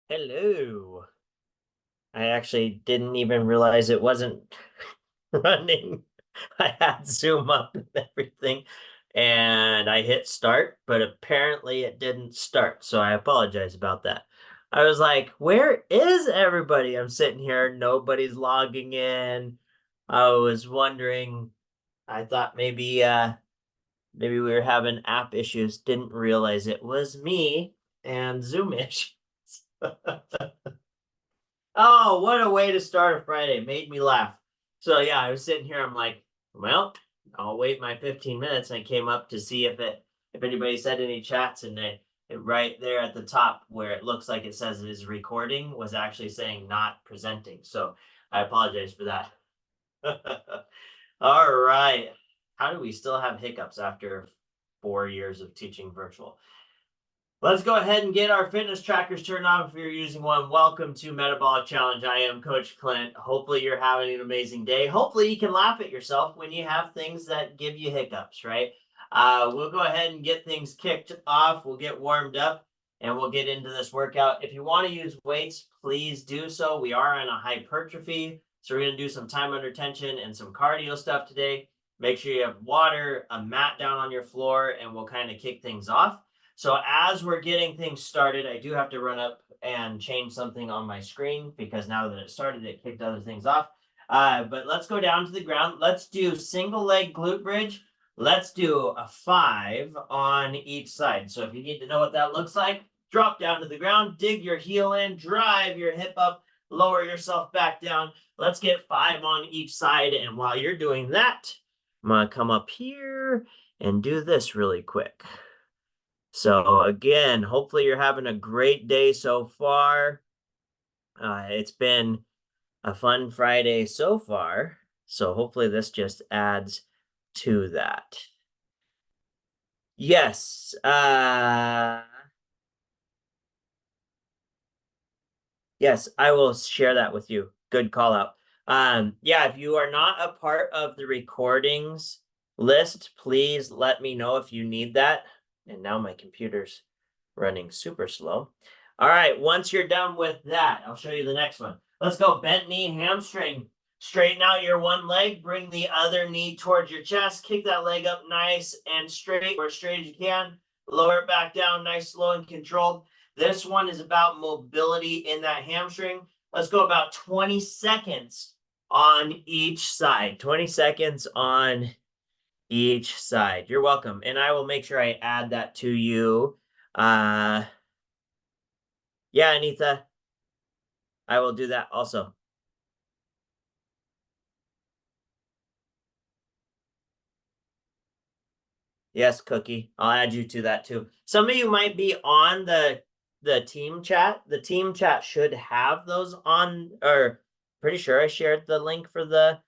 Hello. I actually didn't even realize it wasn't running. I had Zoom up and everything, and I hit start, but apparently it didn't start. So I apologize about that. I was like, where is everybody? I'm sitting here, nobody's logging in. I was wondering, I thought maybe we were having app issues, didn't realize it was me and Zoom issues. Oh, what a way to start a Friday. Made me laugh. So yeah, I was sitting here, I'm like, well, I'll wait my 15 minutes. And I came up to see if anybody said any chats, and right there at the top where it looks like it says it is recording was actually saying not presenting. So I apologize for that. All right. How do we still have hiccups after 4 years of teaching virtual? Let's go ahead and get our fitness trackers turned on if you're using one. Welcome to Metabolic Challenge. I am Coach Clint. Hopefully you're having an amazing day. Hopefully you can laugh at yourself when you have things that give you hiccups, right? We'll go ahead and get things kicked off. We'll get warmed up and we'll get into this workout. If you want to use weights, please do so. We are on a hypertrophy. So we're going to do some time under tension and some cardio stuff today. Make sure you have water, a mat down on your floor, and we'll kind of kick things off. So as we're getting things started, I do have to run up and change something on my screen because now that it started, it kicked other things off. But let's go down to the ground. Let's do single leg glute bridge. Let's do a 5 on each side. So if you need to know what that looks like, drop down to the ground, dig your heel in, drive your hip up, lower yourself back down. Let's get 5 on each side. And while you're doing that, I'm going to come up here and do this really quick. So again, hopefully you're having a great day so far. It's been a fun Friday so far. So hopefully this just adds to that. Yes. Yes, I will share that with you. Good call out. Yeah, if you are not a part of the recordings list, please let me know if you need that. And now my computer's running super slow. All right, once you're done with that, I'll show you the next one. Let's go bent knee, hamstring. Straighten out your one leg, bring the other knee towards your chest, kick that leg up nice and straight, or as straight as you can. Lower it back down, nice, slow, and controlled. This one is about mobility in that hamstring. Let's go about 20 seconds on each side. 20 seconds on each side. You're welcome. And I will make sure I add that to you. Yeah, Anita, I will do that also. Yes, Cookie. I'll add you to that too. Some of you might be on the team chat. The team chat should have those on, or pretty sure I shared the link for the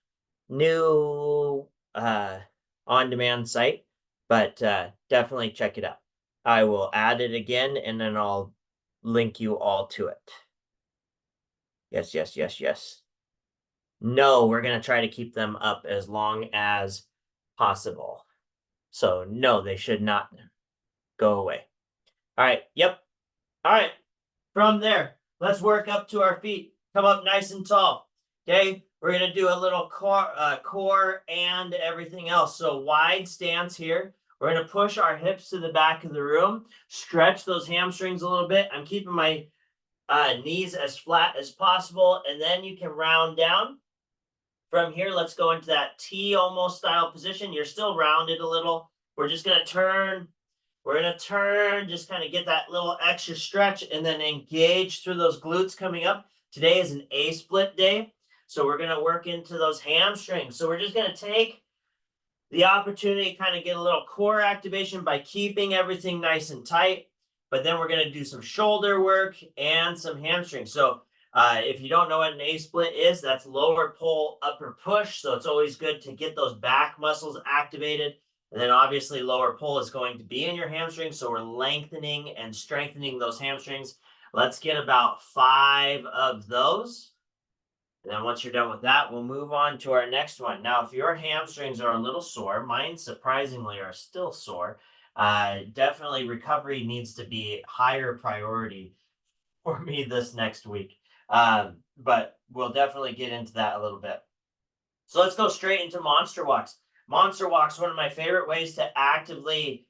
new on-demand site, but definitely check it out. I will add it again and then I'll link you all to it. Yes, yes, yes, yes. No, we're going to try to keep them up as long as possible. So no, they should not go away. All right. Yep. All right. From there, let's work up to our feet. Come up nice and tall. Okay. We're going to do a little core and everything else. So wide stance here. We're going to push our hips to the back of the room. Stretch those hamstrings a little bit. I'm keeping my knees as flat as possible. And then you can round down. From here, let's go into that T almost style position. You're still rounded a little. We're just going to turn. We're going to turn, just kind of get that little extra stretch and then engage through those glutes coming up. Today is an A split day. So we're going to work into those hamstrings. So we're just going to take the opportunity to kind of get a little core activation by keeping everything nice and tight. But then we're going to do some shoulder work and some hamstrings. So if you don't know what an A split is, that's lower pull, upper push. So it's always good to get those back muscles activated. And then obviously lower pull is going to be in your hamstrings. So we're lengthening and strengthening those hamstrings. Let's get about 5 of those. And then once you're done with that, we'll move on to our next one. Now, if your hamstrings are a little sore, mine surprisingly are still sore, definitely recovery needs to be higher priority for me this next week. But we'll definitely get into that a little bit. So let's go straight into monster walks. Monster walks, one of my favorite ways to actively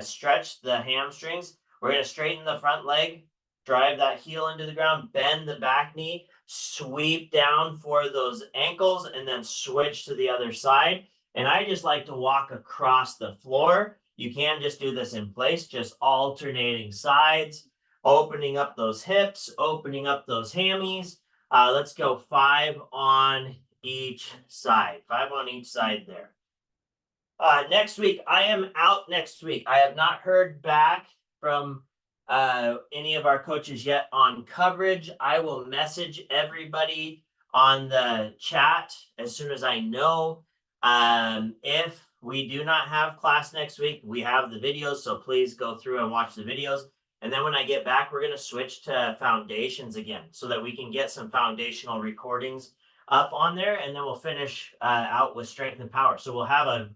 stretch the hamstrings. We're going to straighten the front leg, drive that heel into the ground, bend the back knee, sweep down for those ankles, and then switch to the other side. And I just like to walk across the floor. You can just do this in place, just alternating sides, opening up those hips, opening up those hammies. Let's go 5 on each side. 5 on each side there. Next week, I am out next week. I have not heard back from any of our coaches yet on coverage. I will message everybody on the chat as soon as I know. If we do not have class next week, we have the videos, so please go through and watch the videos. And then when I get back, we're going to switch to foundations again so that we can get some foundational recordings up on there, and then we'll finish out with strength and power. So we'll have a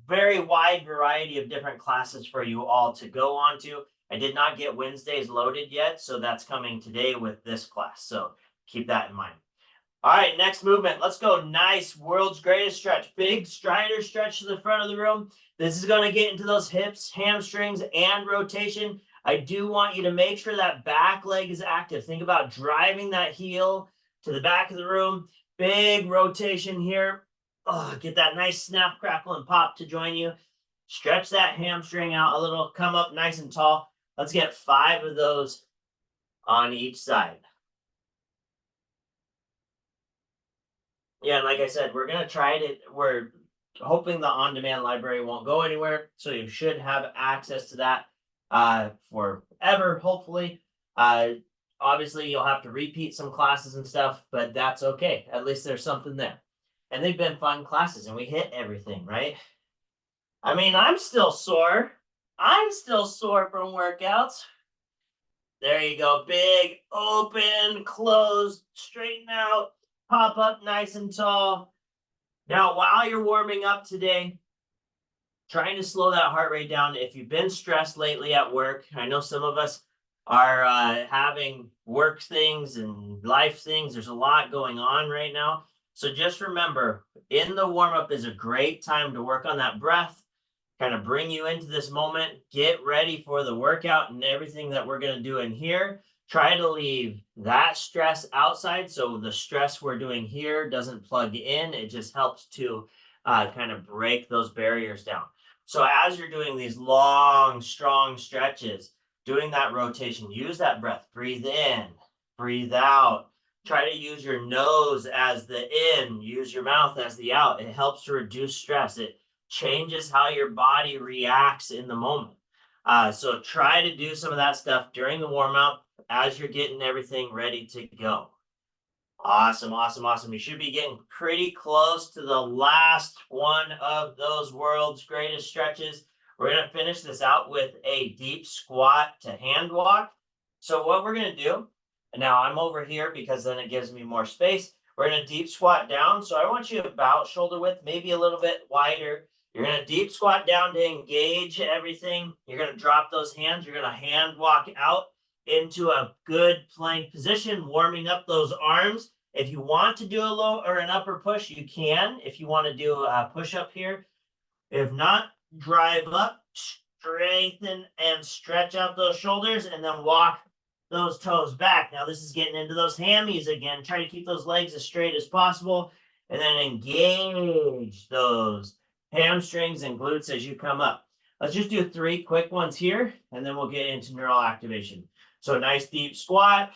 very wide variety of different classes for you all to go on to. I did not get Wednesdays loaded yet, so that's coming today with this class. So keep that in mind. All right, next movement. Let's go. Nice world's greatest stretch. Big strider stretch to the front of the room. This is going to get into those hips, hamstrings, and rotation. I do want you to make sure that back leg is active. Think about driving that heel to the back of the room. Big rotation here. Oh, get that nice snap, crackle, and pop to join you. Stretch that hamstring out a little. Come up nice and tall. Let's get 5 of those on each side. Yeah, and like I said, we're going to try it. We're hoping the on-demand library won't go anywhere, so you should have access to that forever, hopefully. Obviously, you'll have to repeat some classes and stuff, but that's okay. At least there's something there. And they've been fun classes, and we hit everything, right? I mean, I'm still sore. I'm still sore from workouts. There you go. Big, open, close, straighten out, pop up nice and tall. Now, while you're warming up today, trying to slow that heart rate down. If you've been stressed lately at work, I know some of us are having work things and life things. There's a lot going on right now. So just remember, in the warm-up is a great time to work on that breath, kind of bring you into this moment, get ready for the workout and everything that we're going to do in here. Try to leave that stress outside so the stress we're doing here doesn't plug in. It just helps to kind of break those barriers down. So as you're doing these long, strong stretches, doing that rotation, use that breath. Breathe in, breathe out. Try to use your nose as the in, use your mouth as the out. It helps to reduce stress. It changes how your body reacts in the moment. So try to do some of that stuff during the warm-up as you're getting everything ready to go. Awesome, awesome, awesome. You should be getting pretty close to the last one of those world's greatest stretches. We're going to finish this out with a deep squat to hand walk. So what we're going to do, and now I'm over here because then it gives me more space. We're going to deep squat down. So I want you about shoulder width, maybe a little bit wider. You're going to deep squat down to engage everything. You're going to drop those hands. You're going to hand walk out into a good plank position, warming up those arms. If you want to do a low or an upper push, you can. If you want to do a push up here, if not, drive up, strengthen and stretch out those shoulders, and then walk those toes back. Now this is getting into those hammies again. Try to keep those legs as straight as possible, and then engage those hamstrings and glutes as you come up. Let's just do 3 quick ones here, and then we'll get into neural activation. So nice deep squat.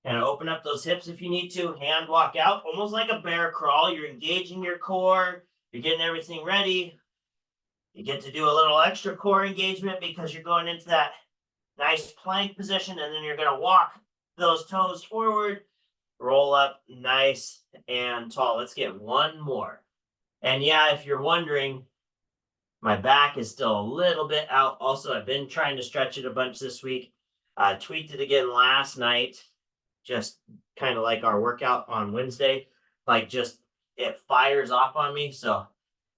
And open up those hips if you need to. Hand walk out, almost like a bear crawl. You're engaging your core. You're getting everything ready. You get to do a little extra core engagement because you're going into that nice plank position, and then you're going to walk those toes forward, roll up nice and tall. Let's get one more. And yeah, if you're wondering, my back is still a little bit out. Also, I've been trying to stretch it a bunch this week. Tweaked it again last night. Just kind of like our workout on Wednesday, like just it fires off on me. So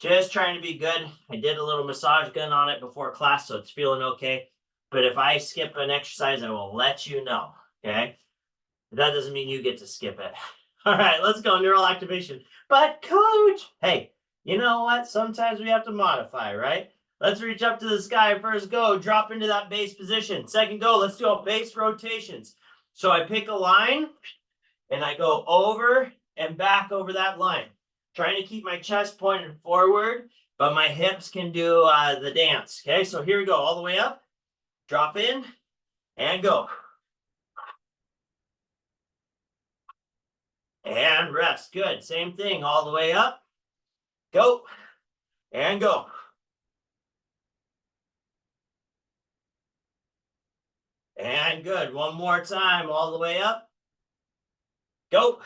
just trying to be good. I did a little massage gun on it before class, so it's feeling okay. But if I skip an exercise, I will let you know. Okay. That doesn't mean you get to skip it. All right, let's go. Neural activation. But coach, hey, you know what? Sometimes we have to modify, right? Let's reach up to the sky. First go, drop into that base position. Second go, let's do a base rotations. So I pick a line and I go over and back over that line, trying to keep my chest pointed forward, but my hips can do the dance. Okay, so here we go, all the way up, drop in, and go. And rest. Good. Same thing, all the way up, go, and go. And good. One more time, all the way up, go,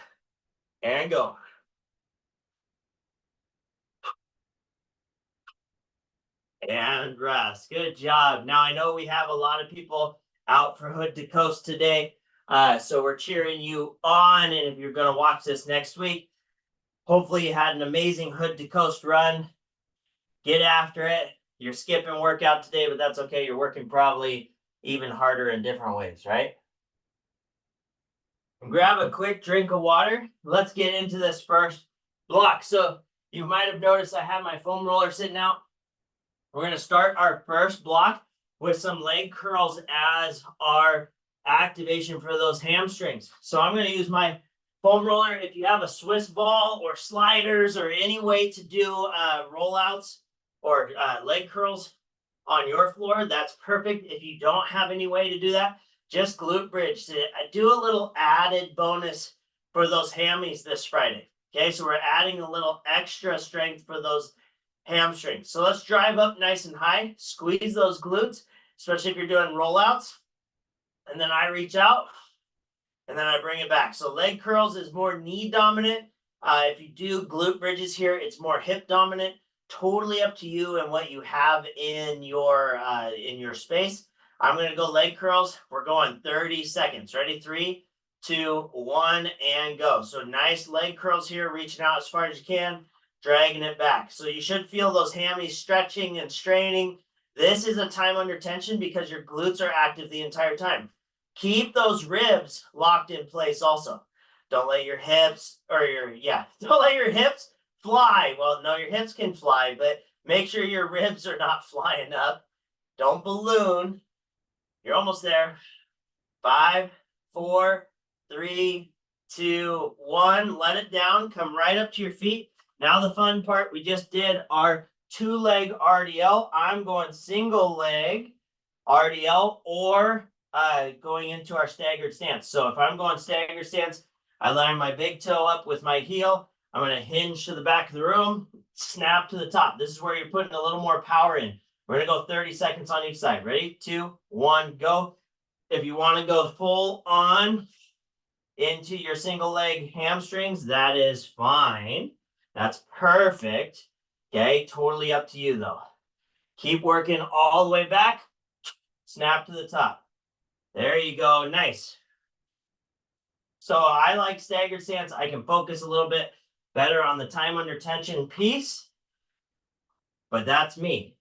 and go. And rest. Good job. Now, I know we have a lot of people out for Hood to Coast today. So we're cheering you on. And if you're going to watch this next week, hopefully you had an amazing Hood to Coast run. Get after it. You're skipping workout today, but that's okay. You're working probably even harder in different ways, right? Grab a quick drink of water. Let's get into this first block. So you might have noticed I have my foam roller sitting out. We're going to start our first block with some leg curls as our activation for those hamstrings. So I'm going to use my foam roller. If you have a Swiss ball or sliders or any way to do rollouts or leg curls on your floor, that's perfect. If you don't have any way to do that, just glute bridge. I do a little added bonus for those hammies this Friday. Okay, so we're adding a little extra strength for those hamstrings. So let's drive up nice and high, squeeze those glutes, especially if you're doing rollouts. And then I reach out and then I bring it back. So leg curls is more knee dominant. If you do glute bridges here, it's more hip dominant. Totally up to you and what you have in your space. I'm going to go leg curls. We're going 30 seconds. Ready? 3, 2, 1, and go. So nice leg curls here, reaching out as far as you can, dragging it back. So you should feel those hammies stretching and straining. This is a time under tension because your glutes are active the entire time. Keep those ribs locked in place also. Don't let your hips don't let your hips fly. Well, no, your hips can fly, but make sure your ribs are not flying up. Don't balloon. You're almost there. 5, 4, 3, 2, 1. Let it down. Come right up to your feet. Now the fun part, we just did our 2-leg RDL. I'm going single leg RDL or going into our staggered stance. So if I'm going staggered stance, I line my big toe up with my heel. I'm going to hinge to the back of the room, snap to the top. This is where you're putting a little more power in. We're going to go 30 seconds on each side. Ready? 2, 1, go. If you want to go full on into your single leg hamstrings, that is fine. That's perfect. Okay, totally up to you though. Keep working all the way back. Snap to the top. There you go. Nice. So I like staggered stance. I can focus a little bit better on the time under tension piece, but that's me.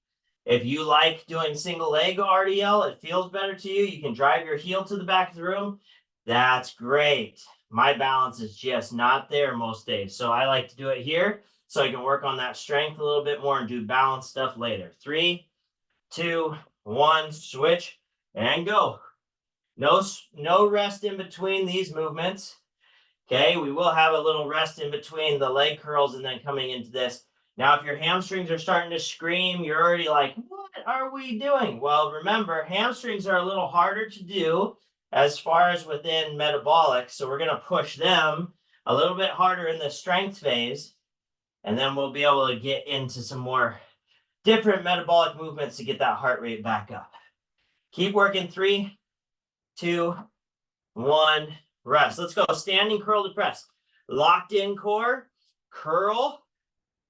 If you like doing single leg RDL, it feels better to you. You can drive your heel to the back of the room. That's great. My balance is just not there most days. So I like to do it here so I can work on that strength a little bit more and do balance stuff later. 3, 2, 1, switch and go. No rest in between these movements. Okay, we will have a little rest in between the leg curls and then coming into this. Now, if your hamstrings are starting to scream, you're already like, what are we doing? Well, remember, hamstrings are a little harder to do as far as within metabolic. So we're going to push them a little bit harder in the strength phase. And then we'll be able to get into some more different metabolic movements to get that heart rate back up. Keep working. 3, 2, 1, rest. Let's go. Standing curl to press. Locked in core, curl,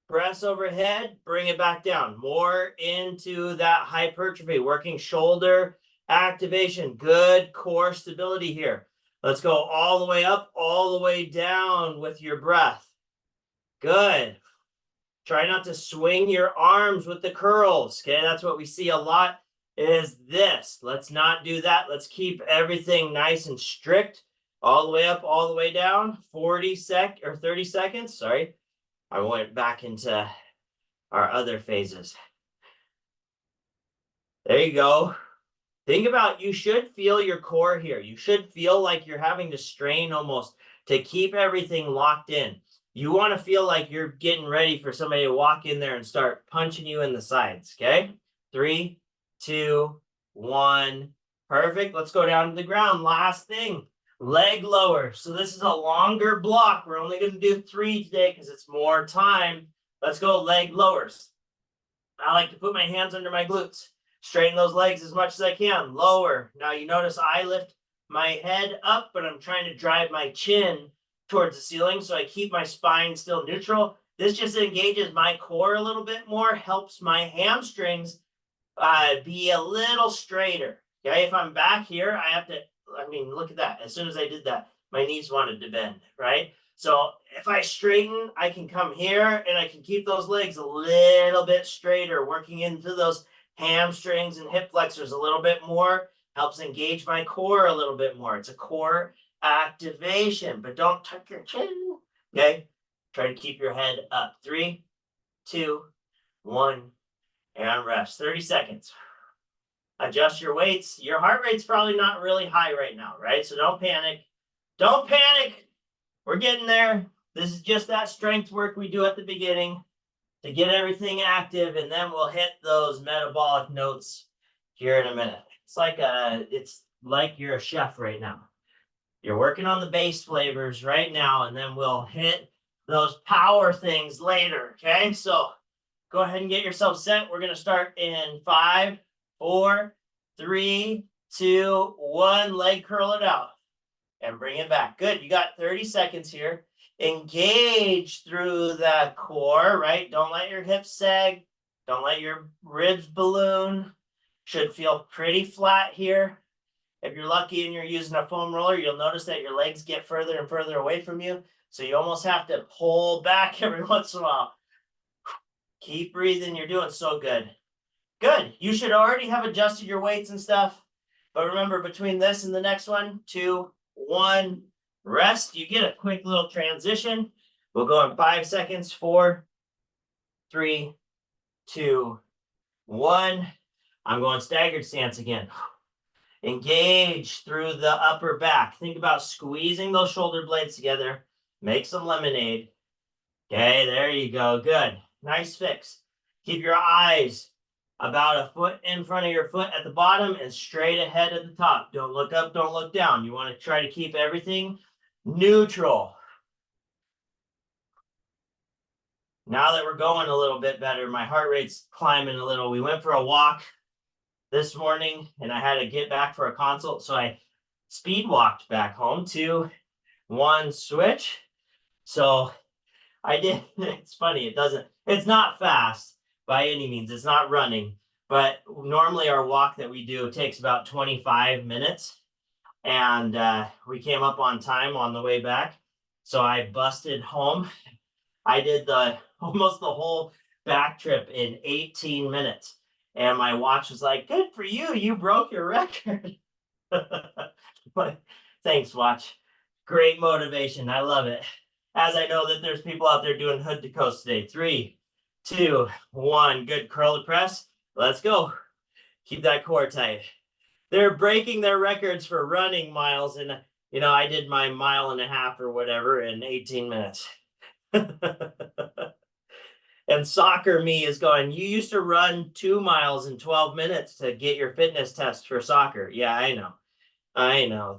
press overhead, bring it back down. More into that hypertrophy, working shoulder activation. Good core stability here. Let's go all the way up, all the way down with your breath. Good. Try not to swing your arms with the curls. Okay, that's what we see a lot is this. Let's not do that. Let's keep everything nice and strict all the way up, all the way down. 30 seconds. Sorry. I went back into our other phases. There you go. Think about, you should feel your core here. You should feel like you're having to strain almost to keep everything locked in. You want to feel like you're getting ready for somebody to walk in there and start punching you in the sides. Okay. 3, 2, 1. Perfect. Let's go down to the ground. Last thing, leg lower. So this is a longer block. We're only going to do 3 today because it's more time. Let's go leg lowers. I like to put my hands under my glutes. Straighten those legs as much as I can. Lower. Now you notice I lift my head up, but I'm trying to drive my chin towards the ceiling so I keep my spine still neutral. This just engages my core a little bit more, helps my hamstrings be a little straighter. Okay, if I'm back here, I have to, look at that. As soon as I did that, my knees wanted to bend, right? So if I straighten, I can come here and I can keep those legs a little bit straighter, working into those hamstrings and hip flexors a little bit more, helps engage my core a little bit more. It's a core activation, but don't tuck your chin. Okay, try to keep your head up. 3, 2, 1, and rest. 30 seconds. Adjust your weights. Your heart rate's probably not really high right now, right? So don't panic. Don't panic. We're getting there. This is just that strength work we do at the beginning to get everything active, and then we'll hit those metabolic notes here in a minute. It's like you're a chef right now. You're working on the base flavors right now, and then we'll hit those power things later, okay? So go ahead and get yourself set. We're going to start in 5, 4, 3, 2, 1. Leg curl it out and bring it back. Good. You got 30 seconds here. Engage through the core, right? Don't let your hips sag. Don't let your ribs balloon. Should feel pretty flat here. If you're lucky and you're using a foam roller, you'll notice that your legs get further and further away from you. So you almost have to pull back every once in a while. Keep breathing. You're doing so good. Good. You should already have adjusted your weights and stuff. But remember, between this and the next one, 2, 1, rest. You get a quick little transition. We'll go in 5 seconds. 4, 3, 2, 1. I'm going staggered stance again. Engage through the upper back. Think about squeezing those shoulder blades together. Make some lemonade. Okay, there you go. Good. Nice fix. Keep your eyes about a foot in front of your foot at the bottom and straight ahead at the top. Don't look up, don't look down. You want to try to keep everything neutral. Now that we're going a little bit better, my heart rate's climbing a little. We went for a walk this morning and I had to get back for a consult. So I speed walked back home. 2, 1, switch. So I did. It's funny. It's not fast by any means. It's not running, but normally our walk that we do takes about 25 minutes. And we came up on time on the way back. So I busted home. I did almost the whole back trip in 18 minutes. And my watch was like, good for you. You broke your record. But thanks, watch. Great motivation. I love it. As I know that there's people out there doing hood to coast today. 3, 2, 1. Good. Curl the press. Let's go. Keep that core tight. They're breaking their records for running miles. And, I did my 1.5 miles or whatever in 18 minutes. And soccer me is going, you used to run 2 miles in 12 minutes to get your fitness test for soccer. Yeah, I know.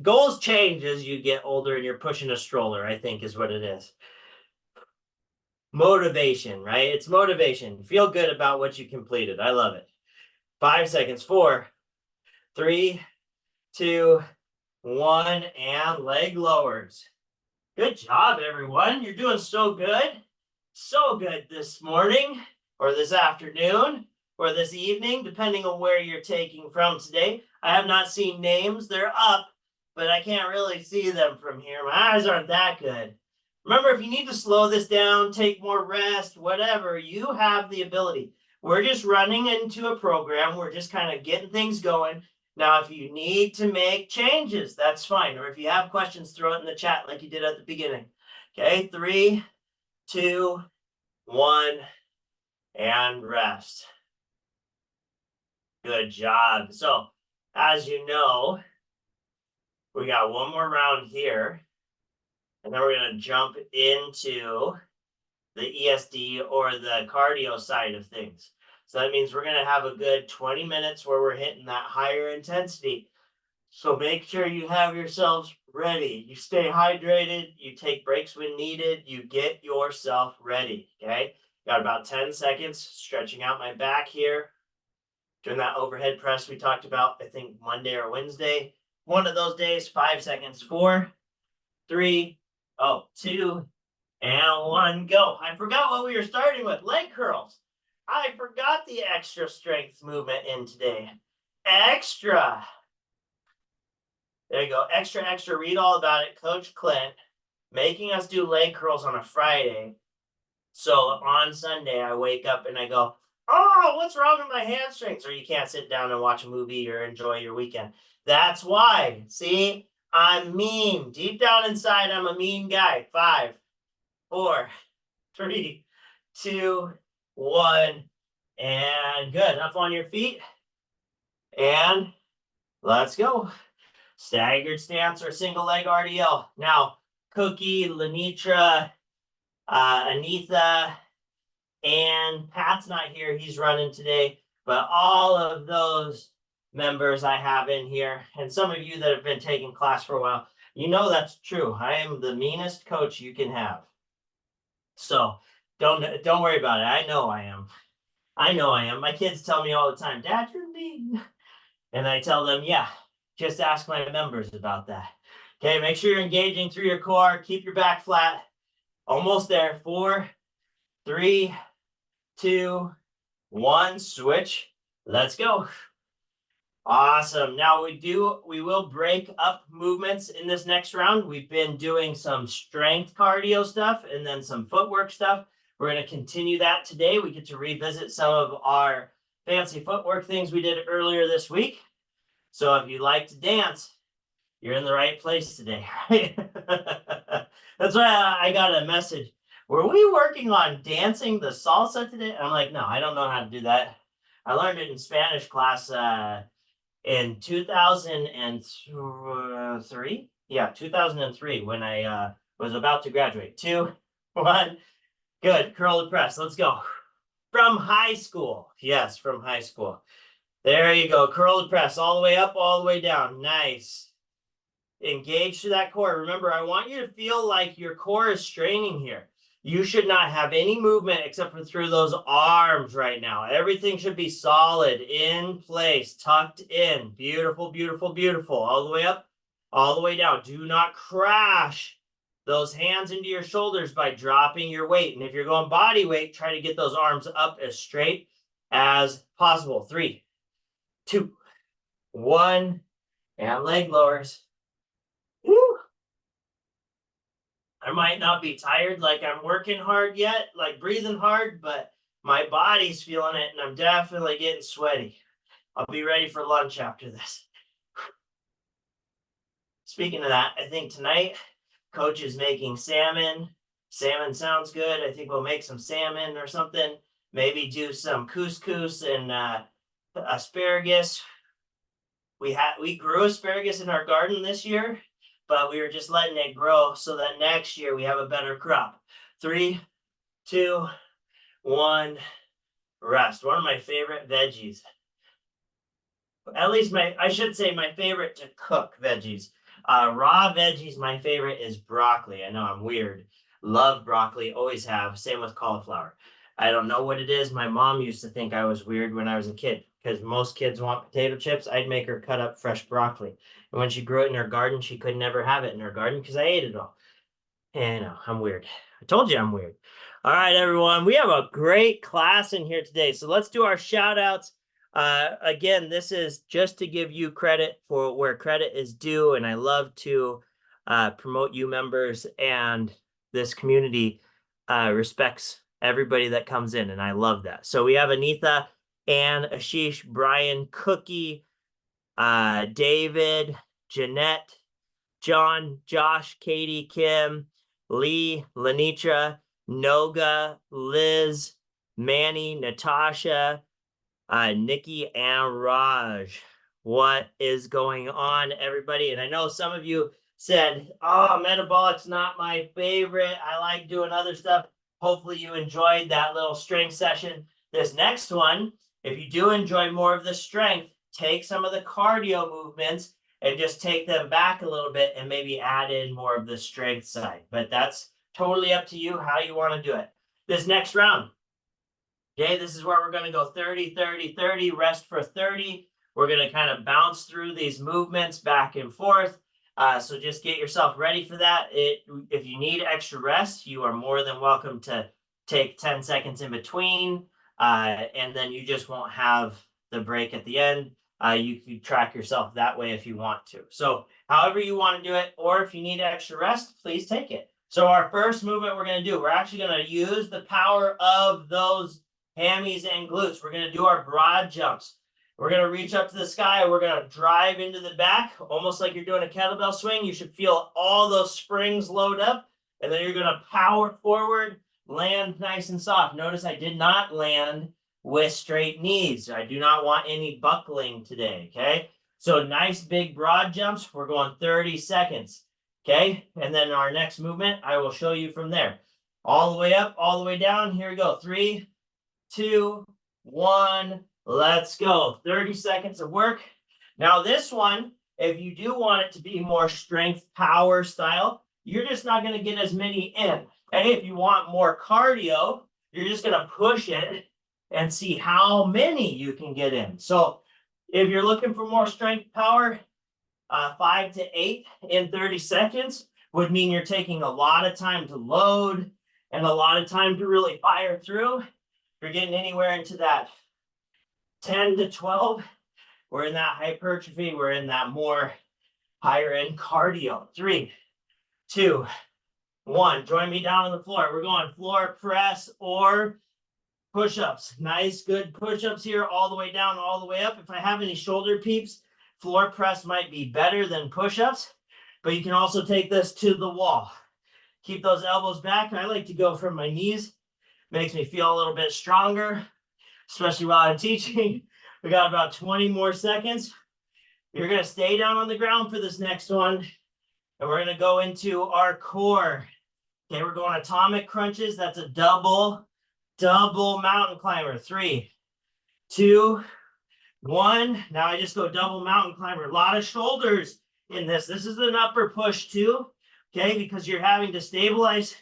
Goals change as you get older and you're pushing a stroller, I think is what it is. Motivation, right? It's motivation. Feel good about what you completed. I love it. 5 seconds. 4, 3, 2, 1, and leg lowers. Good job, everyone. You're doing so good. So good this morning or this afternoon or this evening, depending on where you're taking from today. I have not seen names. They're up, but I can't really see them from here. My eyes aren't that good. Remember, if you need to slow this down, take more rest, whatever, you have the ability. We're just running into a program. We're just kind of getting things going. Now, if you need to make changes, that's fine. Or if you have questions, throw it in the chat like you did at the beginning. Okay, 3, 2, 1, and rest. Good job. So, as you know, we got one more round here, and then we're going to jump into the ESD or the cardio side of things. So that means we're going to have a good 20 minutes where we're hitting that higher intensity. So make sure you have yourselves ready. You stay hydrated. You take breaks when needed. You get yourself ready. Okay. Got about 10 seconds. Stretching out my back here. Doing that overhead press we talked about, I think Monday or Wednesday. One of those days, 5 seconds. 4, 3, 2, and 1, go. I forgot what we were starting with. Leg curls. I forgot the extra strength movement in today. Extra. There you go. Extra, extra. Read all about it. Coach Clint making us do leg curls on a Friday. So on Sunday, I wake up and I go, oh, what's wrong with my hamstrings? Or you can't sit down and watch a movie or enjoy your weekend. That's why. See, I'm mean. Deep down inside, I'm a mean guy. 5, 4, 3, 2, 1, and good. Up on your feet. And let's go. Staggered stance or single leg RDL. Now, Cookie, Lenitra, Anitha, and Pat's not here. He's running today. But all of those members I have in here, and some of you that have been taking class for a while, you know that's true. I am the meanest coach you can have. So don't worry about it. I know I am. I know I am. My kids tell me all the time, Dad, you're mean. And I tell them, yeah, just ask my members about that. Okay, make sure you're engaging through your core. Keep your back flat. Almost there. 4, 3, 2, 1. Switch. Let's go. Awesome. Now we will break up movements in this next round. We've been doing some strength cardio stuff and then some footwork stuff. We're going to continue that today. We get to revisit some of our fancy footwork things we did earlier this week. So if you like to dance, you're in the right place today. Right? That's why I got a message. Were we working on dancing the salsa today? I'm like, no, I don't know how to do that. I learned it in Spanish class in 2003. Yeah, 2003 when I was about to graduate. 2, 1. Good. Curl and press. Let's go. From high school. Yes, from high school. There you go. Curl and press all the way up, all the way down. Nice. Engage to that core. Remember, I want you to feel like your core is straining here. You should not have any movement except for through those arms right now. Everything should be solid, in place, tucked in. Beautiful, beautiful, beautiful. All the way up, all the way down. Do not crash those hands into your shoulders by dropping your weight. And if you're going body weight, try to get those arms up as straight as possible. 3, 2, 1, and leg lowers. Woo. I might not be tired like I'm working hard yet, like breathing hard, but my body's feeling it and I'm definitely getting sweaty. I'll be ready for lunch after this. Speaking of that, I think tonight Coach is making salmon. Salmon sounds good. I think we'll make some salmon or something. Maybe do some couscous and asparagus. We grew asparagus in our garden this year, but we were just letting it grow so that next year we have a better crop. 3, 2, 1, rest. One of my favorite veggies. At least I should say my favorite to cook veggies. Raw veggies, my favorite is broccoli. I know I'm weird. Love broccoli, always have. Same with cauliflower. I don't know what it is. My mom used to think I was weird when I was a kid because most kids want potato chips. I'd make her cut up fresh broccoli. And when she grew it in her garden, she could never have it in her garden because I ate it all. And I'm weird. I told you I'm weird. All right, everyone. We have a great class in here today. So let's do our shout outs. Again, this is just to give you credit for where credit is due. And I love to promote you members, and this community respects everybody that comes in, and I love that. So we have Anitha, Ann, Ashish, Brian, Cookie, David, Jeanette, John, Josh, Katie, Kim, Lee, Lenitra, Noga, Liz, Manny, Natasha, Nikki, and Raj. What is going on, everybody? And I know some of you said, oh, Metabolic's not my favorite. I like doing other stuff. Hopefully you enjoyed that little strength session. This next one, if you do enjoy more of the strength, take some of the cardio movements and just take them back a little bit and maybe add in more of the strength side. But that's totally up to you how you want to do it. This next round, okay, this is where we're going to go 30, 30, 30, rest for 30. We're going to kind of bounce through these movements back and forth. So just get yourself ready for that. If you need extra rest, you are more than welcome to take 10 seconds in between, and then you just won't have the break at the end. You can track yourself that way if you want to. So however you want to do it, or if you need extra rest, please take it. So our first movement we're going to do, we're actually going to use the power of those hammies and glutes. We're going to do our broad jumps. We're going to reach up to the sky. We're going to drive into the back, almost like you're doing a kettlebell swing. You should feel all those springs load up, and then you're going to power forward, land nice and soft. Notice I did not land with straight knees. I do not want any buckling today, okay? So nice big broad jumps. We're going 30 seconds, okay? And then our next movement, I will show you from there. All the way up, all the way down. Here we go. 3, 2, 1, let's go. 30 seconds of work. Now this one, if you do want it to be more strength power style, you're just not going to get as many in. Okay, if you want more cardio, you're just going to push it and see how many you can get in. So if you're looking for more strength power, 5 to 8 in 30 seconds would mean you're taking a lot of time to load and a lot of time to really fire through. You're getting anywhere into that 10 to 12. We're in that hypertrophy. We're in that more higher end cardio. 3, 2, 1. Join me down on the floor. We're going floor press or push-ups. Nice, good push-ups here, all the way down, all the way up. If I have any shoulder peeps, floor press might be better than push-ups, but you can also take this to the wall. Keep those elbows back. I like to go from my knees. Makes me feel a little bit stronger, especially while I'm teaching. We got about 20 more seconds. You're going to stay down on the ground for this next one, and we're going to go into our core. Okay, we're going atomic crunches. That's a double mountain climber. 3, 2, 1. Now I just go double mountain climber. A lot of shoulders in this. This is an upper push too, okay, because you're having to stabilize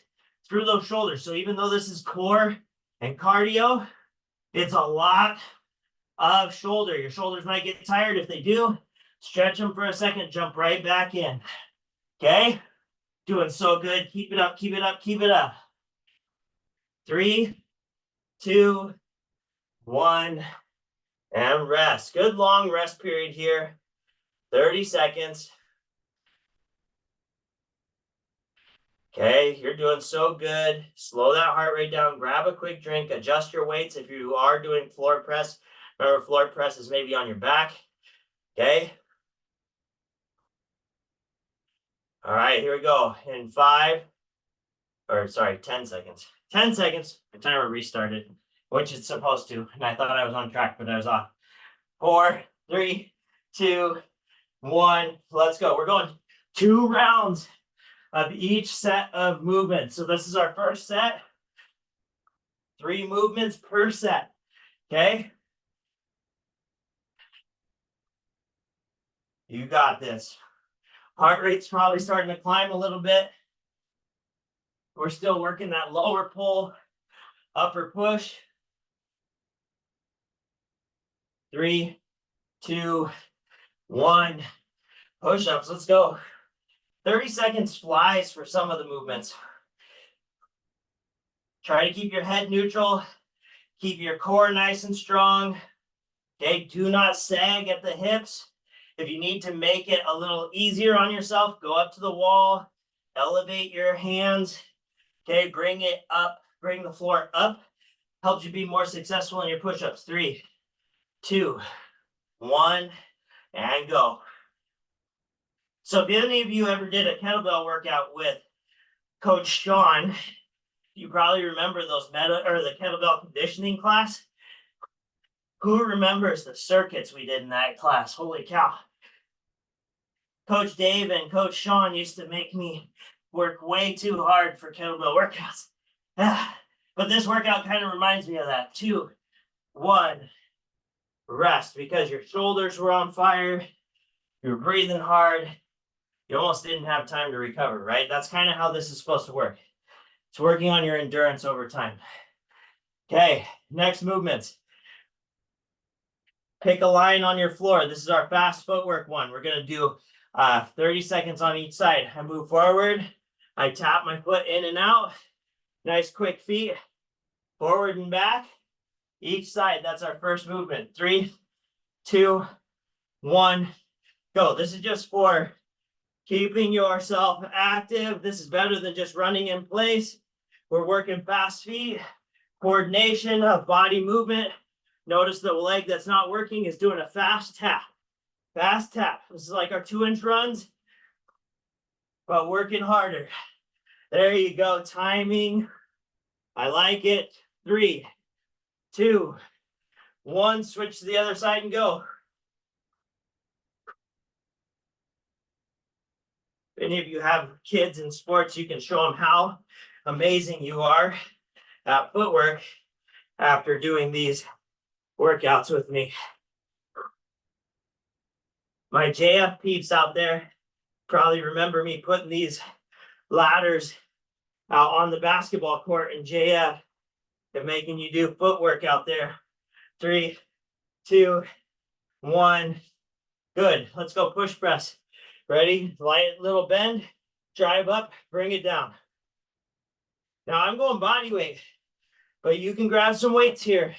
through those shoulders. So even though this is core and cardio, it's a lot of shoulder. Your shoulders might get tired. If they do, stretch them for a second, jump right back in. Okay, doing so good. Keep it up, keep it up, keep it up. 3, 2, 1, and rest. Good long rest period here. 30 seconds. Okay, you're doing so good. Slow that heart rate down. Grab a quick drink. Adjust your weights if you are doing floor press. Remember, floor press is maybe on your back. Okay. All right, here we go. In 10 seconds. 10 seconds. My timer restarted, which it's supposed to. And I thought I was on track, but I was off. 4, 3, 2, 1. Let's go. We're going 2 rounds of each set of movements. So this is our first set. 3 movements per set. Okay. You got this. Heart rate's probably starting to climb a little bit. We're still working that lower pull, upper push. 3, 2, 1. Push-ups. Let's go. 30 seconds flies for some of the movements. Try to keep your head neutral. Keep your core nice and strong. Okay, do not sag at the hips. If you need to make it a little easier on yourself, go up to the wall, elevate your hands. Okay, bring it up bring the floor up. Helps you be more successful in your push-ups. 3, 2, 1, and go. So if any of you ever did a kettlebell workout with Coach Sean, you probably remember those the kettlebell conditioning class. Who remembers the circuits we did in that class? Holy cow. Coach Dave and Coach Sean used to make me work way too hard for kettlebell workouts. But this workout kind of reminds me of that. 2, 1, rest, because your shoulders were on fire, you're breathing hard, you almost didn't have time to recover, right? That's kind of how this is supposed to work. It's working on your endurance over time. Okay, next movements. Pick a line on your floor. This is our fast footwork one. We're going to do 30 seconds on each side. I move forward. I tap my foot in and out. Nice quick feet. Forward and back. Each side. That's our first movement. 3, 2, 1, go. This is just for keeping yourself active. This is better than just running in place. We're working fast feet, coordination of body movement. Notice the leg that's not working is doing a fast tap. Fast tap. This is like our 2-inch runs, but working harder. There you go. Timing. I like it. 3, 2, 1. Switch to the other side and go. If any of you have kids in sports, you can show them how amazing you are at footwork after doing these workouts with me. My JF peeps out there probably remember me putting these ladders out on the basketball court in JF and making you do footwork out there. 3, 2, 1. Good. Let's go push press. Ready? Light little bend, drive up, bring it down. Now I'm going body weight, but you can grab some weights here.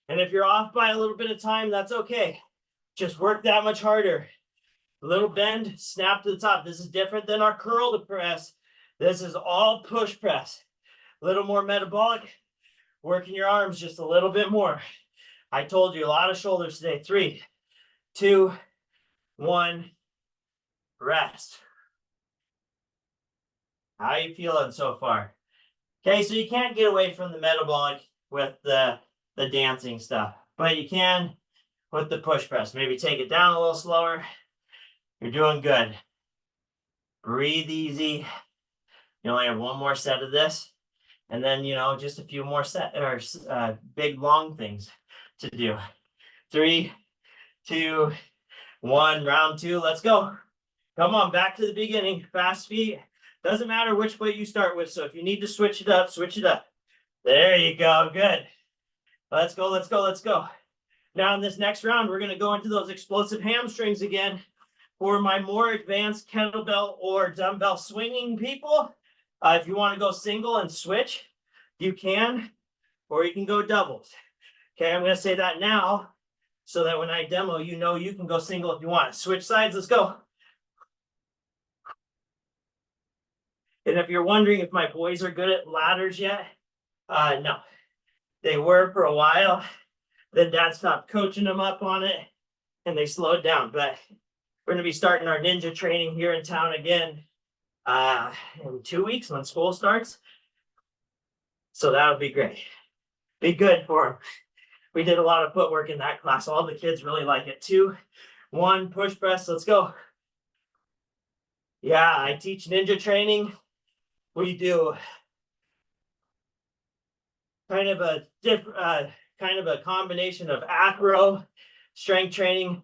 And if you're off by a little bit of time, that's okay. Just work that much harder. A little bend, snap to the top. This is different than our curl to press. This is all push press. A little more metabolic, working your arms just a little bit more. I told you a lot of shoulders today. 3, 2, 1, rest. How are you feeling so far? Okay, so you can't get away from the metabolic with the dancing stuff, but you can with the push press. Maybe take it down a little slower. You're doing good. Breathe easy. You only have one more set of this, and then just a few more big long things to do. 3, 2, 1. Round 2. Let's go. Come on, back to the beginning. Fast feet. Doesn't matter which way you start with. So if you need to switch it up, switch it up. There you go. Good. Let's go, let's go, let's go. Now in this next round, we're going to go into those explosive hamstrings again. For my more advanced kettlebell or dumbbell swinging people, if you want to go single and switch, you can, or you can go doubles. Okay, I'm going to say that now so that when I demo, you can go single if you want. Switch sides, let's go. And if you're wondering if my boys are good at ladders yet, no. They were for a while. Then Dad stopped coaching them up on it, and they slowed down. But we're going to be starting our ninja training here in town again in 2 weeks when school starts. So that'll be great. Be good for them. We did a lot of footwork in that class. All the kids really like it. 2, 1, push press. Let's go. Yeah, I teach ninja training. We do kind of a combination of acro strength training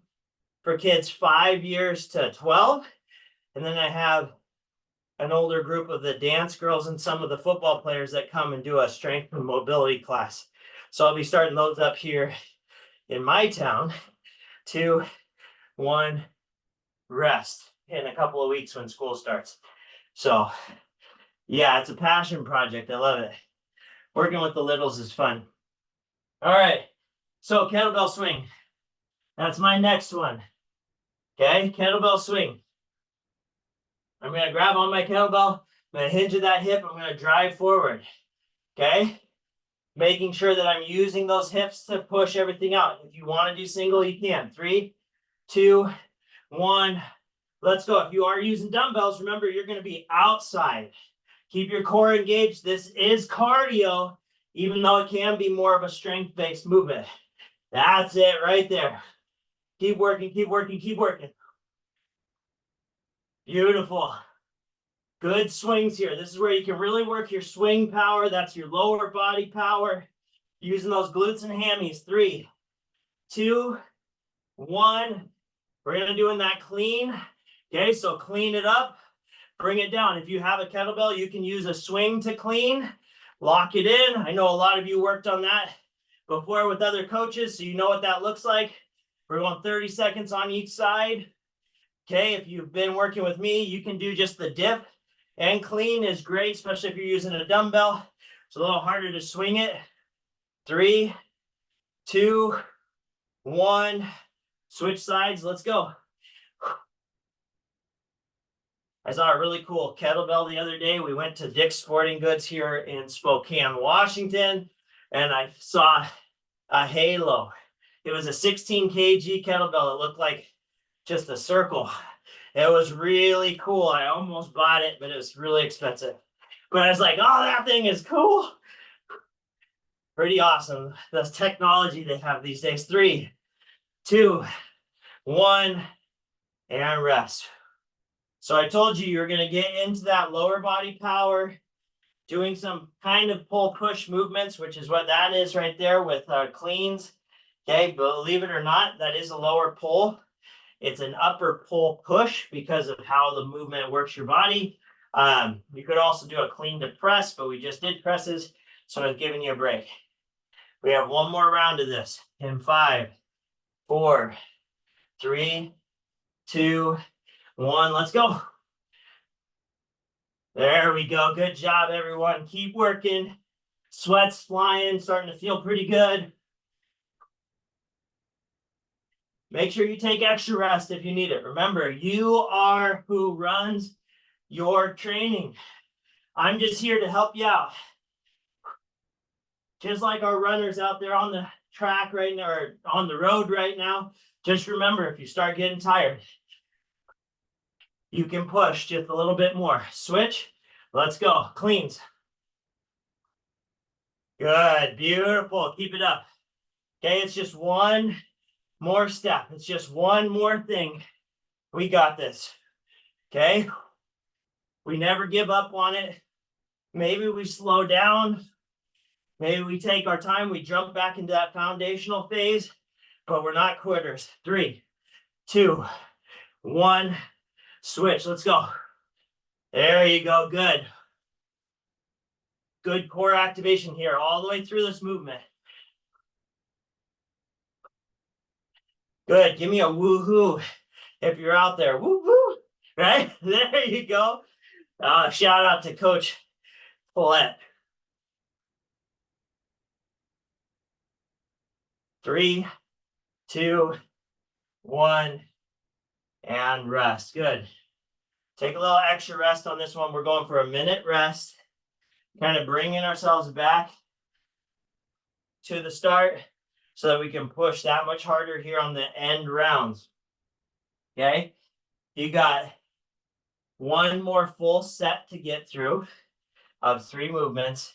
for kids 5 years to 12. And then I have an older group of the dance girls and some of the football players that come and do a strength and mobility class. So I'll be starting those up here in my town. 2, 1, rest in a couple of weeks when school starts. So yeah, it's a passion project. I love it. Working with the littles is fun. All right. So kettlebell swing. That's my next one. Okay, kettlebell swing. I'm going to grab on my kettlebell. I'm going to hinge at that hip. I'm going to drive forward. Okay. Making sure that I'm using those hips to push everything out. If you want to do single, you can. 3, 2, 1. Let's go. If you are using dumbbells, remember you're going to be outside. Keep your core engaged. This is cardio, even though it can be more of a strength-based movement. That's it right there. Keep working, keep working, keep working. Beautiful. Good swings here. This is where you can really work your swing power. That's your lower body power. Using those glutes and hammies. 3, 2, 1. We're going to do in that clean. Okay, so clean it up. Bring it down. If you have a kettlebell, you can use a swing to clean. Lock it in. I know a lot of you worked on that before with other coaches, so you know what that looks like. We're going 30 seconds on each side. Okay, if you've been working with me, you can do just the dip and clean is great, especially if you're using a dumbbell. It's a little harder to swing it. 3, 2, 1. Switch sides. Let's go. I saw a really cool kettlebell the other day. We went to Dick's Sporting Goods here in Spokane, Washington, and I saw a Halo. It was a 16 kg kettlebell. It looked like just a circle. It was really cool. I almost bought it, but it was really expensive. But I was like, oh, that thing is cool. Pretty awesome. The technology they have these days. 3, 2, 1, and rest. So I told you you're going to get into that lower body power, doing some kind of pull push movements, which is what that is right there with cleans. Okay, believe it or not, that is a lower pull. It's an upper pull push because of how the movement works your body. You could also do a clean to press, but we just did presses, so I was giving you a break. We have one more round of this in 5, 4, 3, 2, 1. Let's go. There we go. Good job, everyone. Keep working. Sweat's flying, starting to feel pretty good. Make sure you take extra rest if you need it. Remember, you are who runs your training. I'm just here to help you out. Just like our runners out there on the track right now, or on the road right now, just remember, if you start getting tired, you can push just a little bit more. Switch. Let's go. Cleans. Good. Beautiful. Keep it up. Okay, it's just one more step. It's just one more thing. We got this. Okay? We never give up on it. Maybe we slow down. Maybe we take our time. We jump back into that foundational phase, but we're not quitters. 3, 2, 1. Switch. Let's go. There you go. Good. Good core activation here all the way through this movement. Good. Give me a woohoo if you're out there. Woo-hoo. Right? There you go. Shout out to Coach Paulette. 3, 2, 1, and rest. Good. Take a little extra rest on this one. We're going for a minute rest. Kind of bringing ourselves back to the start so that we can push that much harder here on the end rounds. Okay? You got one more full set to get through of 3 movements,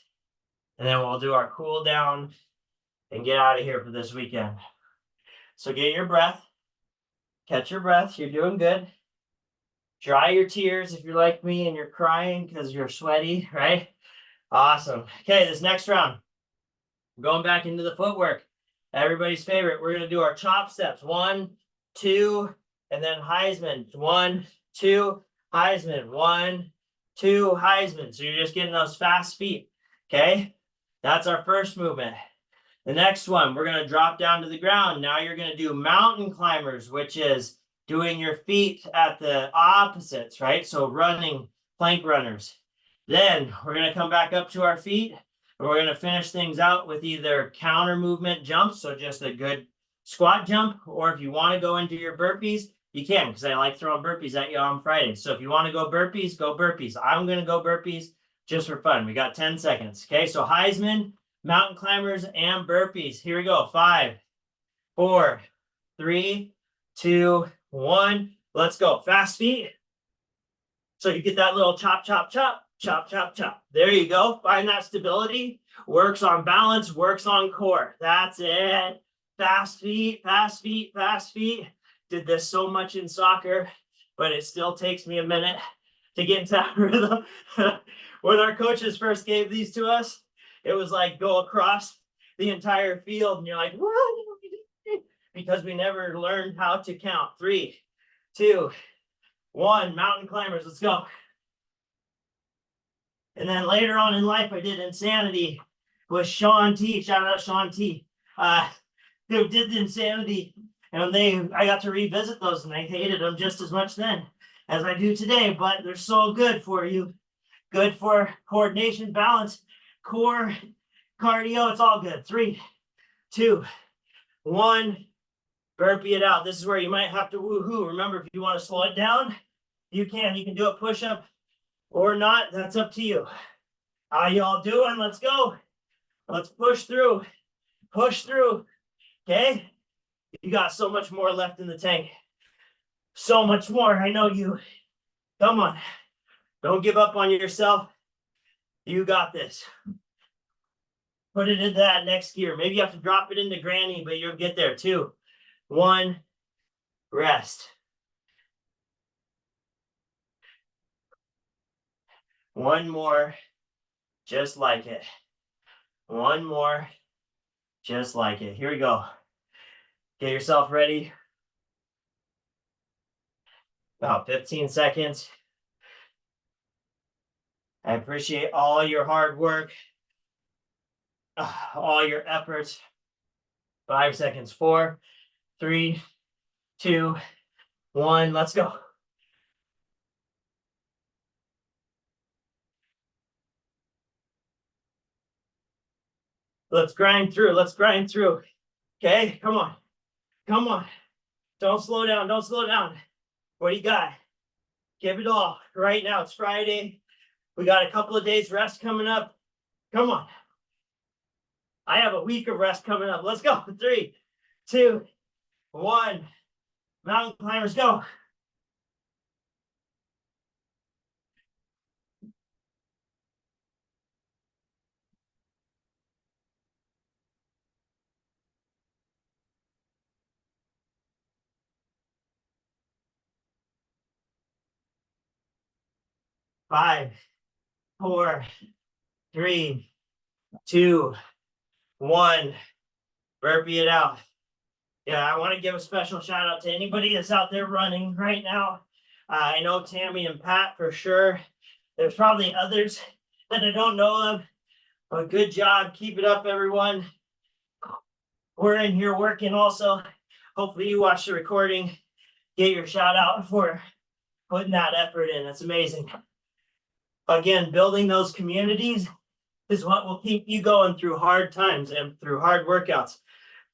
and then we'll do our cool down and get out of here for this weekend. So get your breath, catch your breath. You're doing good. Dry your tears if you're like me and you're crying because you're sweaty, right? Awesome. Okay, this next round, we're going back into the footwork. Everybody's favorite. We're going to do our chop steps. 1, 2, and then Heisman. 1, 2, Heisman. 1, 2, Heisman. So you're just getting those fast feet. Okay, that's our first movement. The next one, we're going to drop down to the ground. Now you're going to do mountain climbers, which is doing your feet at the opposites, right? So running, plank runners. Then we're going to come back up to our feet, and we're going to finish things out with either counter movement jumps, so just a good squat jump, or if you want to go into your burpees, you can, because I like throwing burpees at you on Friday. So if you want to go burpees, go burpees. I'm going to go burpees. just for fun. We got 10 seconds. Okay, so Heisman, mountain climbers, and burpees. Here we go. 5, 4, 3, 2, 1. Let's go. Fast feet. So you get that little chop, chop, chop, chop, chop, chop. There you go. Find that stability. Works on balance, works on core. That's it. Fast feet, fast feet, fast feet. Did this so much in soccer, but it still takes me a minute to get into that rhythm. When our coaches first gave these to us, it was like go across the entire field, and you're like, what? Because we never learned how to count. 3, 2, 1. Mountain climbers, let's go. And then later on in life, I did Insanity with Sean T. Shout out Sean T. Who did the Insanity, and I got to revisit those, and I hated them just as much then as I do today. But they're so good for you, good for coordination, balance, core, cardio. It's all good. 3, 2, 1. Burpee it out. This is where you might have to woohoo. Remember, if you want to slow it down, you can. You can do a push-up or not. That's up to you. How y'all doing? Let's go. Let's push through. Push through. Okay? You got so much more left in the tank. So much more. I know you. Come on. Don't give up on yourself. You got this. Put it into that next gear. Maybe you have to drop it into granny, but you'll get there. 2, 1. Rest. 1 more. Just like it. 1 more. Just like it. Here we go. Get yourself ready. About 15 seconds. I appreciate all your hard work, all your efforts. 5 seconds. 4, 3, 2, 1. Let's go. Let's grind through. Let's grind through. Okay, come on. Come on. Don't slow down. Don't slow down. What do you got? Give it all. Right now, it's Friday. We got a couple of days rest coming up. Come on. I have a week of rest coming up. Let's go. 3, 2, 1. Mountain climbers, go. Five, 4, 3, 2, 1. Burpee it out. Yeah, I want to give a special shout out to anybody that's out there running right now. I know Tammy and Pat for sure. There's probably others that I don't know of, but good job. Keep it up, everyone. We're in here working also. Hopefully you watch the recording. Get your shout out for putting that effort in. That's amazing. Again, building those communities is what will keep you going through hard times and through hard workouts.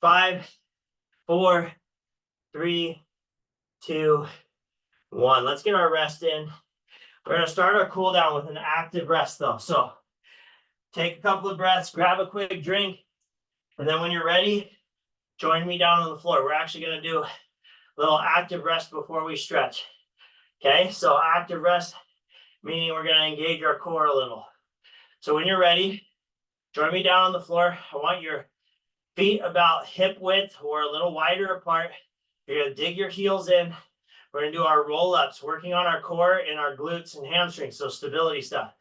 5, 4, 3, 2, 1. Let's get our rest in. We're going to start our cool down with an active rest though. So take a couple of breaths, grab a quick drink, and then when you're ready, join me down on the floor. We're actually going to do a little active rest before we stretch. Okay, so active rest, meaning we're going to engage our core a little. So when you're ready, join me down on the floor. I want your feet about hip width or a little wider apart. You're going to dig your heels in. We're going to do our roll-ups, working on our core and our glutes and hamstrings, so stability stuff.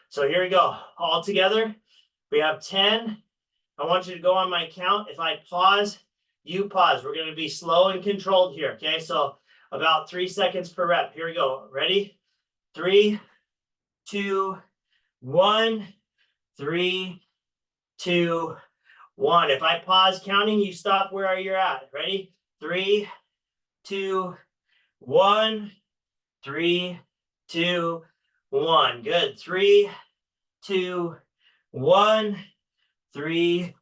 So here we go. All together, we have 10. I want you to go on my count. If I pause, you pause. We're going to be slow and controlled here, okay? So about 3 seconds per rep. Here we go. Ready? 3, 2, 1. 3, 2, 1. If I pause counting, you stop where you're at. Ready? 3, 2, 1. 3, 2, 1. Good. 3, 2, 1. 3,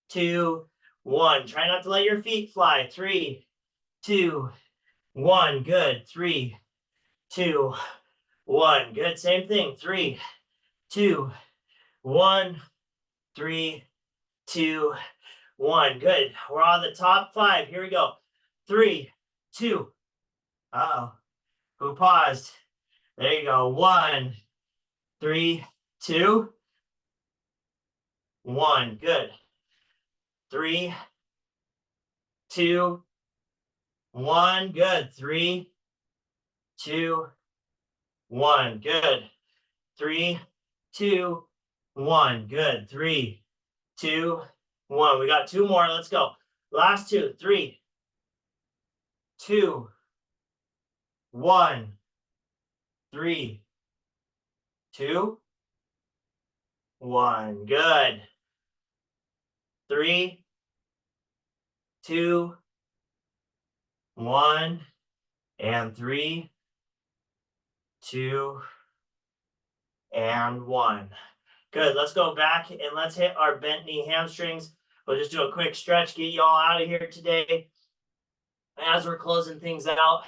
2, 1. Try not to let your feet fly. 3, 2, 1. Good. 3, 2, 1. Good. Same thing. 3, 2, 1, 3, 2, 1. Good. We're on the top 5. Here we go. 3, 2. Uh-oh. Who paused? There you go. 1, 3, 2, 1. Good. 3, 2, 1. Good. 3, 2, 1. Good. 3, 2, 1. Good. 3, 2, 1. We got 2 more. Let's go. Last 2. 3, 2, 1. 3, 2, 1. Good. 3, 2, 1. And 3, 2, and 1. Good. Let's go back and let's hit our bent knee hamstrings. We'll just do a quick stretch, get you all out of here today. As we're closing things out,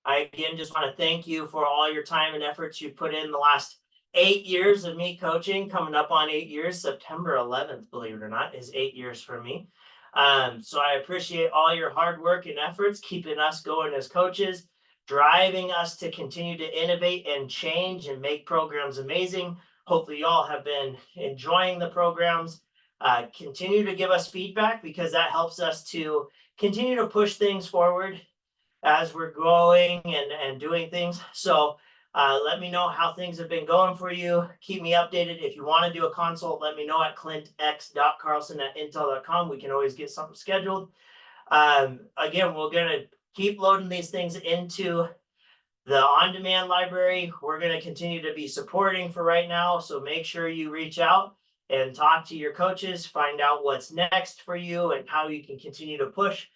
I again just want to thank you for all your time and efforts you've put in the last 8 years of me coaching, coming up on 8 years. September 11th, believe it or not, is 8 years for me. So I appreciate all your hard work and efforts, keeping us going as coaches, driving us to continue to innovate and change and make programs amazing. Hopefully you all have been enjoying the programs. Continue to give us feedback because that helps us to continue to push things forward as we're growing and doing things. So let me know how things have been going for you. Keep me updated. If you want to do a consult, let me know at clintx.carlson@intel.com. We can always get something scheduled. Again, we're going to keep loading these things into the on-demand library. We're going to continue to be supporting for right now. So make sure you reach out and talk to your coaches, find out what's next for you and how you can continue to push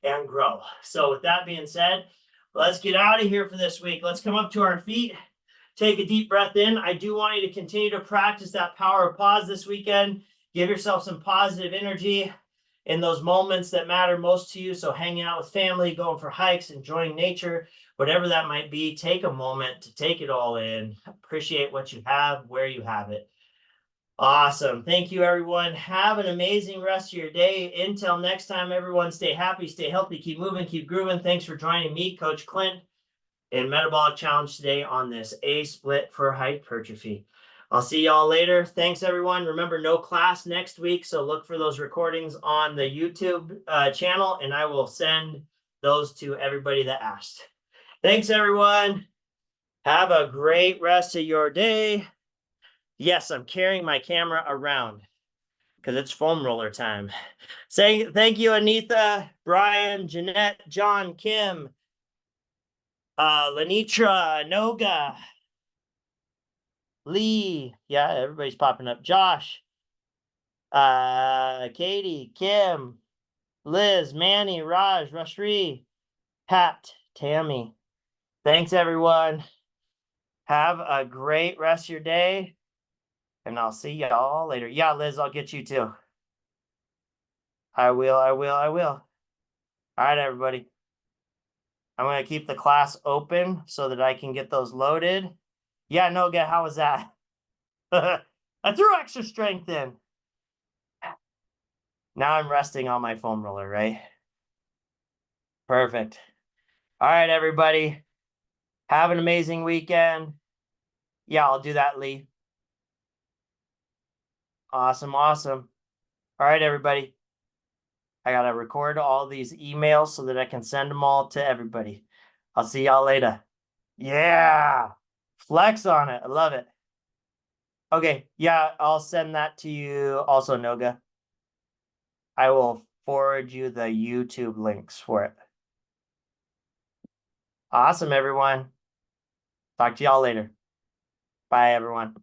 and grow. So with that being said, let's get out of here for this week. Let's come up to our feet, take a deep breath in. I do want you to continue to practice that power of pause this weekend. Give yourself some positive energy in those moments that matter most to you. So hanging out with family, going for hikes, enjoying nature, whatever that might be, take a moment to take it all in. Appreciate what you have, where you have it. Awesome. Thank you, everyone. Have an amazing rest of your day. Until next time, everyone, stay happy, stay healthy, keep moving, keep grooving. Thanks for joining me, Coach Clint, in Metabolic Challenge today on this A split for hypertrophy. I'll see y'all later. Thanks, everyone. Remember, no class next week, so look for those recordings on the YouTube channel, and I will send those to everybody that asked. Thanks, everyone. Have a great rest of your day. Yes, I'm carrying my camera around because it's foam roller time. Saying thank you, Anitha, Brian, Jeanette, John, Kim, Lenitra, Noga, Lee. Yeah, everybody's popping up. Josh, Katie, Kim, Liz, Manny, Raj, Rashri, Pat, Tammy. Thanks, everyone. Have a great rest of your day. And I'll see y'all later. Yeah, Liz, I'll get you too. I will. All right, everybody. I'm going to keep the class open so that I can get those loaded. Yeah, Noga, how was that? I threw extra strength in. Now I'm resting on my foam roller, right? Perfect. All right, everybody. Have an amazing weekend. Yeah, I'll do that, Lee. Awesome. All right, everybody. I got to record all these emails so that I can send them all to everybody. I'll see y'all later. Yeah. Flex on it. I love it. Okay. Yeah, I'll send that to you also, Noga. I will forward you the YouTube links for it. Awesome, everyone. Talk to y'all later. Bye, everyone.